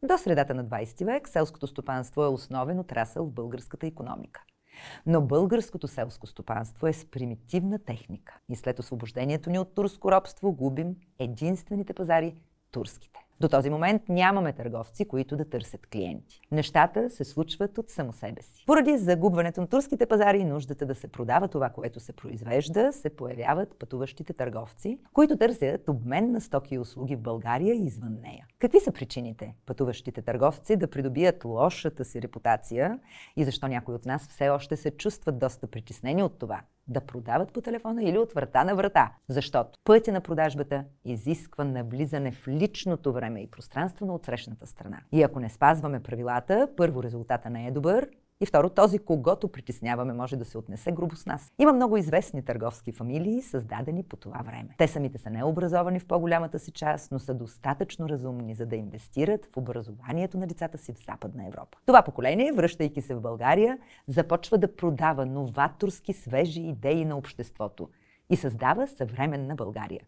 До средата на 20 век селското стопанство е основен отрасъл в българската икономика. Но българското селско стопанство е с примитивна техника и след освобождението ни от турско робство губим единствените пазари – турските. До този момент нямаме търговци, които да търсят клиенти. Нещата се случват от само себе си. Поради загубването на турските пазари и нуждата да се продава това, което се произвежда, се появяват пътуващите търговци, които търсят обмен на стоки и услуги в България и извън нея. Какви са причините пътуващите търговци да придобият лошата си репутация и защо някои от нас все още се чувстват доста притеснени от това да продават по телефона или от врата на врата? Защото пътя на продажбата изисква навлизане в личното време и пространство на отсрещната страна. И ако не спазваме правилата, първо резултата не е добър, и второ, този, когото притесняваме, може да се отнесе грубо с нас. Има много известни търговски фамилии, създадени по това време. Те самите са необразовани в по-голямата си част, но са достатъчно разумни, за да инвестират в образованието на децата си в Западна Европа. Това поколение, връщайки се в България, започва да продава новаторски, свежи идеи на обществото и създава съвременна България.